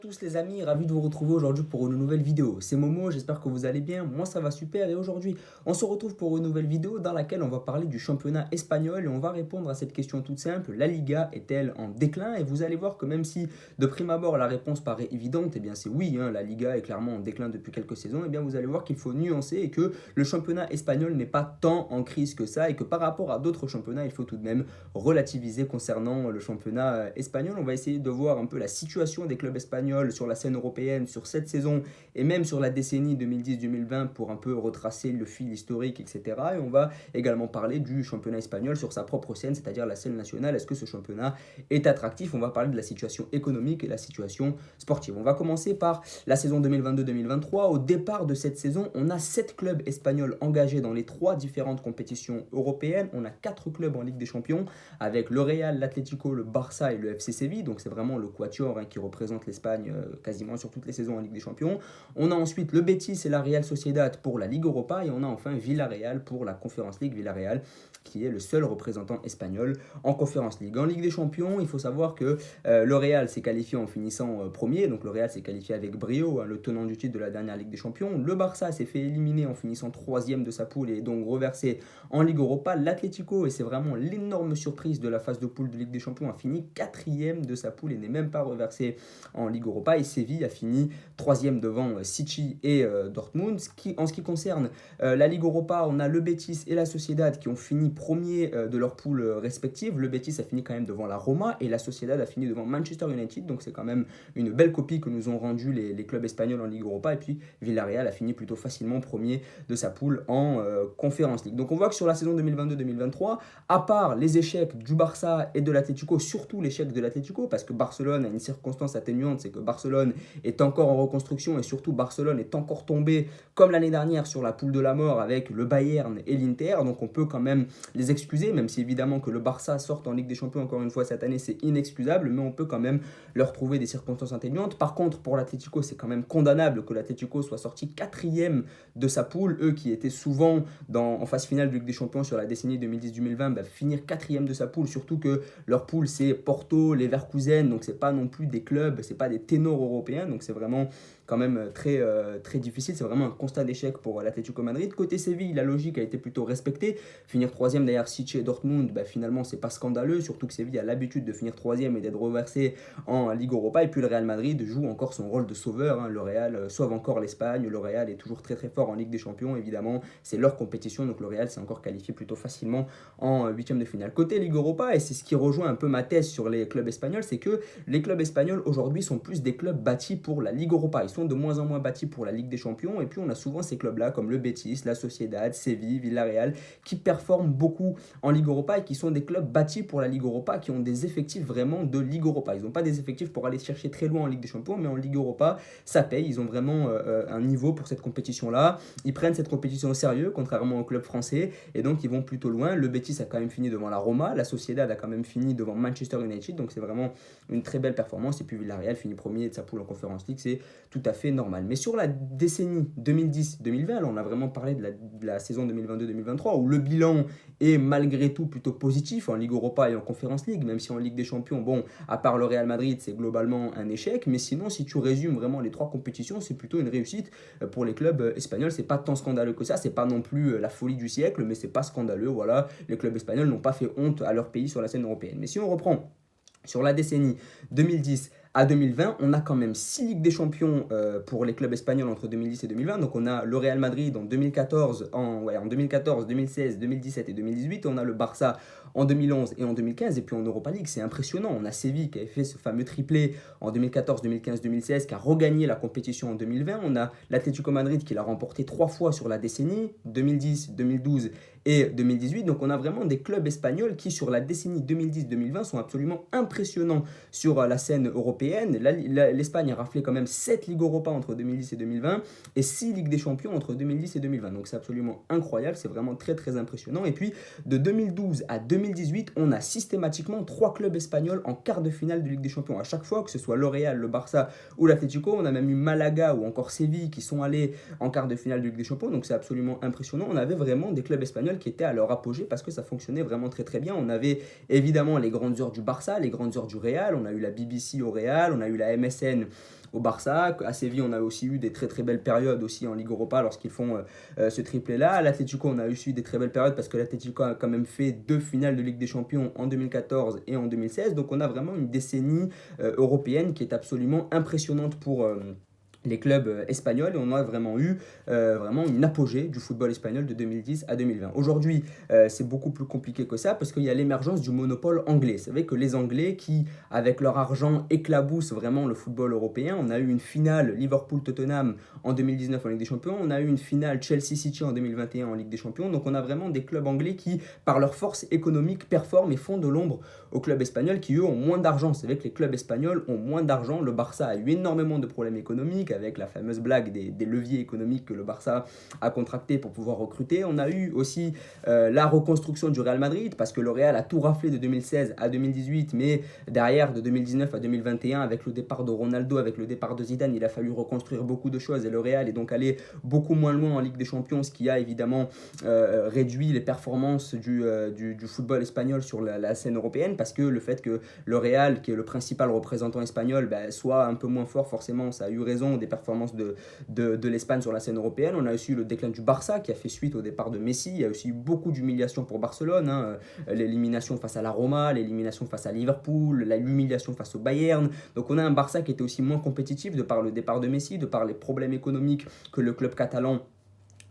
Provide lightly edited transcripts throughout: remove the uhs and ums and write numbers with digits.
Tous les amis, ravi de vous retrouver aujourd'hui pour une nouvelle vidéo. C'est Momo, j'espère que vous allez bien, moi ça va super et aujourd'hui on se retrouve pour une nouvelle vidéo dans laquelle on va parler du championnat espagnol et on va répondre à cette question toute simple, la Liga est-elle en déclin? Et vous allez voir que même si de prime abord la réponse paraît évidente, et bien c'est oui, la Liga est clairement en déclin depuis quelques saisons, et bien vous allez voir qu'il faut nuancer et que le championnat espagnol n'est pas tant en crise que ça et que par rapport à d'autres championnats il faut tout de même relativiser concernant le championnat espagnol. On va essayer de voir un peu la situation des clubs espagnols sur la scène européenne, sur cette saison et même sur la décennie 2010-2020 pour un peu retracer le fil historique, etc. Et on va également parler du championnat espagnol sur sa propre scène, c'est-à-dire la scène nationale. Est-ce que ce championnat est attractif? On va parler de la situation économique et la situation sportive. On va commencer par la saison 2022-2023. Au départ de cette saison, on a 7 clubs espagnols engagés dans les 3 différentes compétitions européennes. On a 4 clubs en Ligue des Champions avec le Real, l'Atlético, le Barça et le FC Séville. Donc c'est vraiment le quatuor qui représente l'Espagne quasiment sur toutes les saisons en Ligue des Champions. On a ensuite le Betis et la Real Sociedad pour la Ligue Europa et on a enfin Villarreal pour la Conference League. Villarreal qui est le seul représentant espagnol en Conference League. En Ligue des Champions, il faut savoir que le Real s'est qualifié en finissant premier, donc le Real s'est qualifié avec brio, le tenant du titre de la dernière Ligue des Champions. Le Barça s'est fait éliminer en finissant troisième de sa poule et est donc reversé en Ligue Europa. L'Atlético, et c'est vraiment l'énorme surprise de la phase de poule de Ligue des Champions, a fini quatrième de sa poule et n'est même pas reversé en Ligue Europa. Et Séville a fini troisième devant City et Dortmund. En ce qui concerne la Ligue Europa, on a le Betis et la Sociedad qui ont fini premiers de leur poule respective. Le Betis a fini quand même devant la Roma et la Sociedad a fini devant Manchester United. Donc c'est quand même une belle copie que nous ont rendu les clubs espagnols en Ligue Europa. Et puis Villarreal a fini plutôt facilement premier de sa poule en Conference League. Donc on voit que sur la saison 2022-2023, à part les échecs du Barça et de l'Atlético, surtout l'échec de l'Atlético, parce que Barcelone a une circonstance atténuante, c'est que Barcelone est encore en reconstruction et surtout Barcelone est encore tombé comme l'année dernière sur la poule de la mort avec le Bayern et l'Inter. Donc on peut quand même les excuser, même si évidemment que le Barça sorte en Ligue des Champions encore une fois cette année, c'est inexcusable, mais on peut quand même leur trouver des circonstances atténuantes. Par contre, pour l'Atlético, c'est quand même condamnable que l'Atlético soit sorti quatrième de sa poule, eux qui étaient souvent en phase finale de Ligue des Champions sur la décennie 2010-2020, finir quatrième de sa poule, surtout que leur poule c'est Porto, Leverkusen, donc c'est pas non plus des clubs, c'est pas des ténors européens, donc c'est vraiment quand même très difficile. C'est vraiment un constat d'échec pour l'Atlético Madrid. Côté Séville, la logique a été plutôt respectée. Finir troisième derrière City et Dortmund, finalement, c'est pas scandaleux, surtout que Séville a l'habitude de finir troisième et d'être reversé en Ligue Europa. Et puis le Real Madrid joue encore son rôle de sauveur. Le Real sauve encore l'Espagne. Le Real est toujours très fort en Ligue des Champions. Évidemment, c'est leur compétition, donc le Real s'est encore qualifié plutôt facilement en huitième de finale. Côté Ligue Europa, et c'est ce qui rejoint un peu ma thèse sur les clubs espagnols, c'est que les clubs espagnols aujourd'hui sont plus des clubs bâtis pour la Ligue Europa. Ils sont de moins en moins bâtis pour la Ligue des Champions. Et puis on a souvent ces clubs-là comme le Betis, la Sociedad, Séville, Villarreal qui performent beaucoup en Ligue Europa et qui sont des clubs bâtis pour la Ligue Europa, qui ont des effectifs vraiment de Ligue Europa. Ils n'ont pas des effectifs pour aller chercher très loin en Ligue des Champions, mais en Ligue Europa, ça paye. Ils ont vraiment un niveau pour cette compétition-là. Ils prennent cette compétition au sérieux, contrairement aux clubs français, et donc ils vont plutôt loin. Le Betis a quand même fini devant la Roma, la Sociedad a quand même fini devant Manchester United, donc c'est vraiment une très belle performance. Et puis Villarreal finit premier de sa poule en Conference League, c'est tout à fait normal. Mais sur la décennie 2010-2020, on a vraiment parlé de la saison 2022-2023, où le bilan est malgré tout plutôt positif en Ligue Europa et en Conference League, même si en Ligue des Champions, bon, à part le Real Madrid, c'est globalement un échec. Mais sinon, si tu résumes vraiment les 3 compétitions, c'est plutôt une réussite pour les clubs espagnols. C'est pas tant scandaleux que ça, c'est pas non plus la folie du siècle, mais c'est pas scandaleux. Voilà, les clubs espagnols n'ont pas fait honte à leur pays sur la scène européenne. Mais si on reprend sur la décennie 2010 à 2020, on a quand même 6 Ligues des Champions pour les clubs espagnols entre 2010 et 2020. Donc on a le Real Madrid en 2014, en 2014, 2016, 2017 et 2018. Et on a le Barça en 2011 et en 2015. Et puis en Europa League, c'est impressionnant. On a Séville qui avait fait ce fameux triplé en 2014, 2015, 2016, qui a regagné la compétition en 2020. On a l'Atlético Madrid qui l'a remporté 3 fois sur la décennie, 2010, 2012 et 2018. Donc on a vraiment des clubs espagnols qui sur la décennie 2010-2020 sont absolument impressionnants sur la scène européenne. L'Espagne a raflé quand même 7 Ligues Europa entre 2010 et 2020 et 6 Ligues des Champions entre 2010 et 2020. Donc c'est absolument incroyable, c'est vraiment très impressionnant. Et puis de 2012 à 2018, on a systématiquement 3 clubs espagnols en quart de finale de Ligue des Champions. À chaque fois, que ce soit le Real, le Barça ou l'Atlético, on a même eu Malaga ou encore Séville qui sont allés en quart de finale de Ligue des Champions. Donc c'est absolument impressionnant. On avait vraiment des clubs espagnols qui étaient à leur apogée parce que ça fonctionnait vraiment très bien. On avait évidemment les grandes heures du Barça, les grandes heures du Real, on a eu la BBC au Real, on a eu la MSN au Barça. À Séville, on a aussi eu des très très belles périodes aussi en Ligue Europa lorsqu'ils font ce triplé-là. À l'Atlético, on a aussi des très belles périodes parce que l'Atlético a quand même fait 2 finales de Ligue des Champions en 2014 et en 2016. Donc on a vraiment une décennie européenne qui est absolument impressionnante pour les clubs espagnols et on a vraiment eu vraiment une apogée du football espagnol de 2010 à 2020. Aujourd'hui, c'est beaucoup plus compliqué que ça parce qu'il y a l'émergence du monopole anglais. Vous savez que les Anglais qui, avec leur argent, éclaboussent vraiment le football européen. On a eu une finale Liverpool-Tottenham en 2019 en Ligue des Champions. On a eu une finale Chelsea-City en 2021 en Ligue des Champions. Donc on a vraiment des clubs anglais qui, par leur force économique, performent et font de l'ombre aux clubs espagnols qui, eux, ont moins d'argent. Vous savez que les clubs espagnols ont moins d'argent. Le Barça a eu énormément de problèmes économiques avec la fameuse blague des leviers économiques que le Barça a contracté pour pouvoir recruter. On a eu aussi la reconstruction du Real Madrid parce que le Real a tout raflé de 2016 à 2018, mais derrière de 2019 à 2021 avec le départ de Ronaldo, avec le départ de Zidane, il a fallu reconstruire beaucoup de choses et le Real est donc allé beaucoup moins loin en Ligue des Champions, ce qui a évidemment réduit les performances du football espagnol sur la scène européenne parce que le fait que le Real, qui est le principal représentant espagnol, soit un peu moins fort, forcément ça a eu raison des performances de l'Espagne sur la scène européenne. On a aussi eu le déclin du Barça qui a fait suite au départ de Messi. Il y a aussi eu beaucoup d'humiliation pour Barcelone, l'élimination face à la Roma, l'élimination face à Liverpool, l'humiliation face au Bayern. Donc on a un Barça qui était aussi moins compétitif de par le départ de Messi, de par les problèmes économiques que le club catalan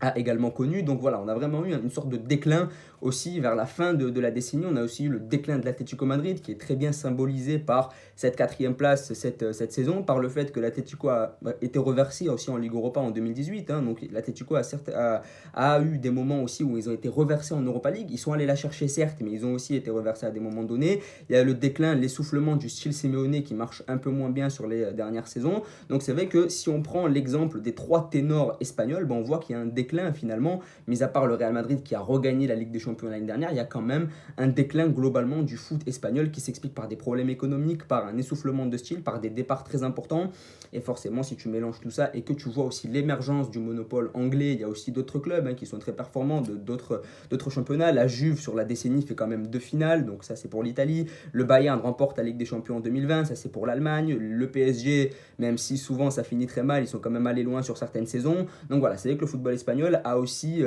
a également connu. Donc voilà, on a vraiment eu une sorte de déclin aussi vers la fin de la décennie. On a aussi eu le déclin de l'Atlético Madrid qui est très bien symbolisé par cette 4e place cette saison, par le fait que l'Atlético a été reversé aussi en Ligue Europa en 2018. Donc l'Atlético a eu des moments aussi où ils ont été reversés en Europa League. Ils sont allés la chercher certes, mais ils ont aussi été reversés à des moments donnés. Il y a le déclin, l'essoufflement du style Simeone qui marche un peu moins bien sur les dernières saisons. Donc c'est vrai que si on prend l'exemple des 3 ténors espagnols, on voit qu'il y a un déclin finalement, mis à part le Real Madrid qui a regagné la Ligue des Champions l'année dernière, il y a quand même un déclin globalement du foot espagnol qui s'explique par des problèmes économiques, par un essoufflement de style, par des départs très importants. Et forcément, si tu mélanges tout ça et que tu vois aussi l'émergence du monopole anglais, il y a aussi d'autres clubs qui sont très performants, d'autres championnats. La Juve sur la décennie fait quand même 2 finales, donc ça c'est pour l'Italie. Le Bayern remporte la Ligue des Champions en 2020, ça c'est pour l'Allemagne. Le PSG, même si souvent ça finit très mal, ils sont quand même allés loin sur certaines saisons. Donc voilà, c'est vrai que le football espagnol a aussi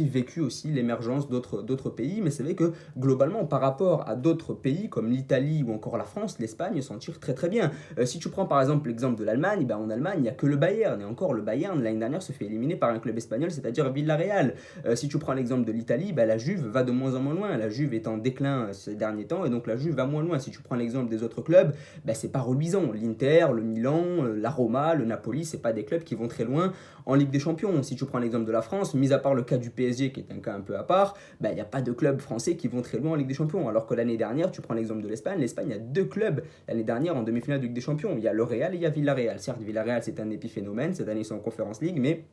vécu aussi l'émergence d'autres pays, mais c'est vrai que globalement par rapport à d'autres pays comme l'Italie ou encore la France, l'Espagne s'en tire très très bien. Si tu prends par exemple l'exemple de l'Allemagne, en Allemagne il n'y a que le Bayern, et encore le Bayern l'année dernière se fait éliminer par un club espagnol, c'est-à-dire Villarreal. Si tu prends l'exemple de l'Italie, la Juve va de moins en moins loin, la Juve est en déclin ces derniers temps et donc la Juve va moins loin. Si tu prends l'exemple des autres clubs, c'est pas reluisant, l'Inter, le Milan, la Roma, le Napoli, c'est pas des clubs qui vont très loin en Ligue des Champions. Si tu prends l'exemple de la France, mis à part le cas du PSG qui est un cas un peu à part, il n'y a pas de clubs français qui vont très loin en Ligue des Champions. Alors que l'année dernière, tu prends l'exemple de l'Espagne, il y a 2 clubs l'année dernière en demi-finale de Ligue des Champions. Il y a le Real et il y a Villarreal. Certes, Villarreal c'est un épiphénomène, cette année ils sont en Conference League, mais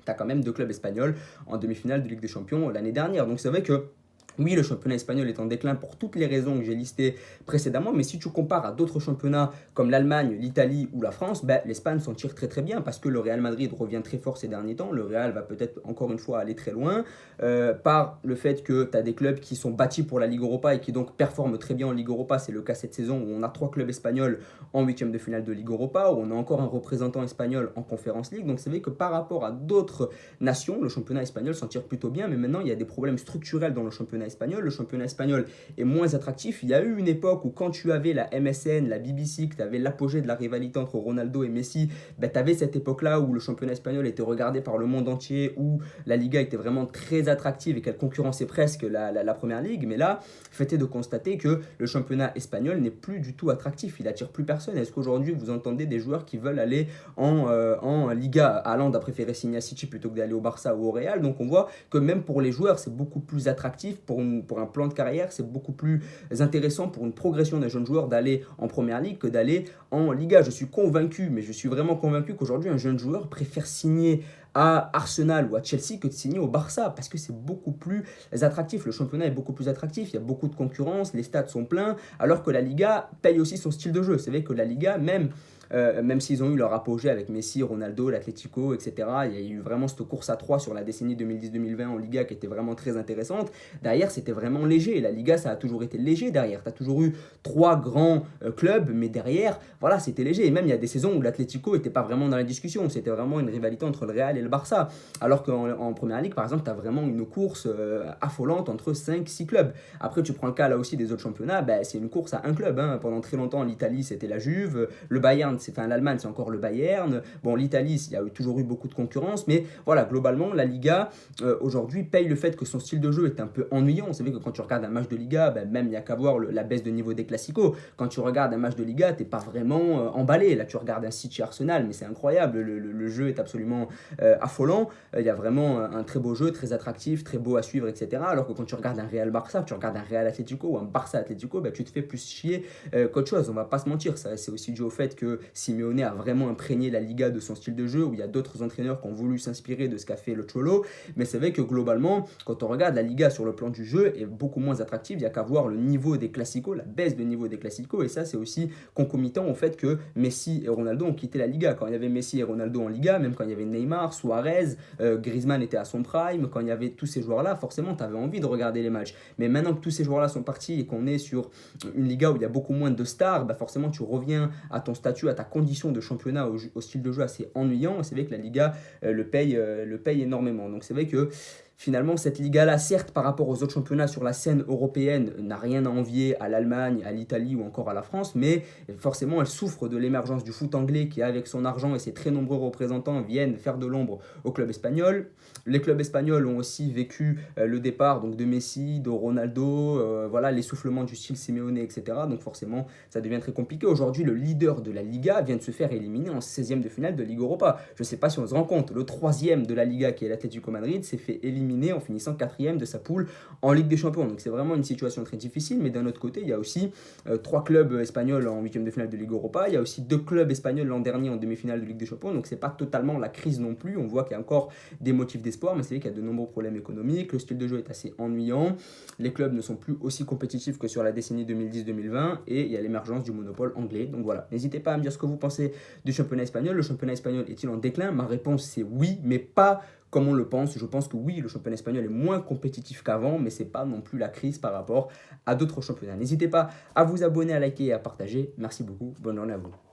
tu as quand même 2 clubs espagnols en demi-finale de Ligue des Champions l'année dernière. Donc c'est vrai que oui, le championnat espagnol est en déclin pour toutes les raisons que j'ai listées précédemment, mais si tu compares à d'autres championnats comme l'Allemagne, l'Italie ou la France, l'Espagne s'en tire très très bien parce que le Real Madrid revient très fort ces derniers temps. Le Real va peut-être encore une fois aller très loin par le fait que tu as des clubs qui sont bâtis pour la Ligue Europa et qui donc performent très bien en Ligue Europa. C'est le cas cette saison où on a 3 clubs espagnols en 8e de finale de Ligue Europa, où on a encore un représentant espagnol en Conference League. Donc c'est vrai que par rapport à d'autres nations, le championnat espagnol s'en tire plutôt bien, mais maintenant il y a des problèmes structurels dans le championnat espagnol. Le championnat espagnol est moins attractif. Il y a eu une époque où quand tu avais la MSN, la BBC, que tu avais l'apogée de la rivalité entre Ronaldo et Messi, tu avais cette époque-là où le championnat espagnol était regardé par le monde entier, où la Liga était vraiment très attractive et qu'elle concurrençait presque la Première Ligue. Mais là, fait est de constater que le championnat espagnol n'est plus du tout attractif. Il attire plus personne. Est-ce qu'aujourd'hui, vous entendez des joueurs qui veulent aller en Liga? Haaland a préféré signer à City plutôt que d'aller au Barça ou au Real. Donc on voit que même pour les joueurs, c'est beaucoup plus attractif pour un plan de carrière, c'est beaucoup plus intéressant pour une progression d'un jeune joueur d'aller en Première Ligue que d'aller en Liga. Je suis convaincu, mais je suis vraiment convaincu qu'aujourd'hui un jeune joueur préfère signer à Arsenal ou à Chelsea que de signer au Barça parce que c'est beaucoup plus attractif, le championnat est beaucoup plus attractif, il y a beaucoup de concurrence, les stades sont pleins, alors que la Liga paye aussi son style de jeu. C'est vrai que la Liga, même même s'ils ont eu leur apogée avec Messi, Ronaldo, l'Atlético, etc. Il y a eu vraiment cette course à 3 sur la décennie 2010-2020 en Liga qui était vraiment très intéressante. Derrière, c'était vraiment léger. La Liga, ça a toujours été léger derrière. Tu as toujours eu 3 grands clubs, mais derrière, voilà, c'était léger. Et même, il y a des saisons où l'Atlético n'était pas vraiment dans la discussion. C'était vraiment une rivalité entre le Real et le Barça. Alors qu'en Première Ligue, par exemple, tu as vraiment une course affolante entre 5-6 clubs. Après, tu prends le cas là aussi des autres championnats, ben, c'est une course à un club. Hein. Pendant très longtemps, l'Italie, c'était la Juve. Le Bayern, l'Allemagne, c'est encore le Bayern. Bon, l'Italie, il y a toujours eu beaucoup de concurrence. Mais voilà, globalement, la Liga, aujourd'hui, paye le fait que son style de jeu est un peu ennuyant. C'est vrai que quand tu regardes un match de Liga, ben, même il n'y a qu'à voir la baisse de niveau des Classicos. Quand tu regardes un match de Liga, tu n'es pas vraiment emballé. Là, tu regardes un City Arsenal, mais c'est incroyable. Le jeu est absolument affolant. Il y a vraiment un très beau jeu, très attractif, très beau à suivre, etc. Alors que quand tu regardes un Real Barça, tu regardes un Real Atlético ou un Barça Atlético, ben, tu te fais plus chier qu'autre chose. On va pas se mentir. Ça, c'est aussi dû au fait que Simeone a vraiment imprégné la Liga de son style de jeu, où il y a d'autres entraîneurs qui ont voulu s'inspirer de ce qu'a fait le Cholo. Mais c'est vrai que globalement, quand on regarde la Liga sur le plan du jeu, est beaucoup moins attractive. Il n'y a qu'à voir le niveau des Classicos, la baisse de niveau des Classicos. Et ça, c'est aussi concomitant au fait que Messi et Ronaldo ont quitté la Liga. Quand il y avait Messi et Ronaldo en Liga, même quand il y avait Neymar, Suarez, Griezmann était à son prime, quand il y avait tous ces joueurs-là, forcément, tu avais envie de regarder les matchs. Mais maintenant que tous ces joueurs-là sont partis et qu'on est sur une Liga où il y a beaucoup moins de stars, bah forcément, tu reviens à ton statut, à ta condition de championnat, au style de jeu assez ennuyant. C'est vrai que la Liga le paye énormément. Donc c'est vrai que finalement, cette Liga-là, certes, par rapport aux autres championnats sur la scène européenne, n'a rien à envier à l'Allemagne, à l'Italie ou encore à la France, mais forcément, elle souffre de l'émergence du foot anglais qui, avec son argent et ses très nombreux représentants, viennent faire de l'ombre au club espagnol. Les clubs espagnols ont aussi vécu le départ donc, de Messi, de Ronaldo, voilà, l'essoufflement du style Simeone, etc. Donc forcément, ça devient très compliqué. Aujourd'hui, le leader de la Liga vient de se faire éliminer en 16e de finale de Ligue Europa. Je ne sais pas si on se rend compte, le 3e de la Liga, qui est l'Atlético Madrid, s'est fait éliminer en finissant 4e de sa poule en Ligue des Champions. Donc c'est vraiment une situation très difficile, mais d'un autre côté, il y a aussi 3 clubs espagnols en 8e de finale de Ligue Europa, il y a aussi 2 clubs espagnols l'an dernier en demi-finale de Ligue des Champions, donc c'est pas totalement la crise non plus. On voit qu'il y a encore des motifs d'espoir, mais c'est vrai qu'il y a de nombreux problèmes économiques, le style de jeu est assez ennuyant, les clubs ne sont plus aussi compétitifs que sur la décennie 2010-2020, et il y a l'émergence du monopole anglais. Donc voilà, n'hésitez pas à me dire ce que vous pensez du championnat espagnol. Le championnat espagnol est-il en déclin? Ma réponse c'est oui, mais pas comme on le pense. Je pense que oui, le championnat espagnol est moins compétitif qu'avant, mais ce n'est pas non plus la crise par rapport à d'autres championnats. N'hésitez pas à vous abonner, à liker et à partager. Merci beaucoup. Bonne journée à vous.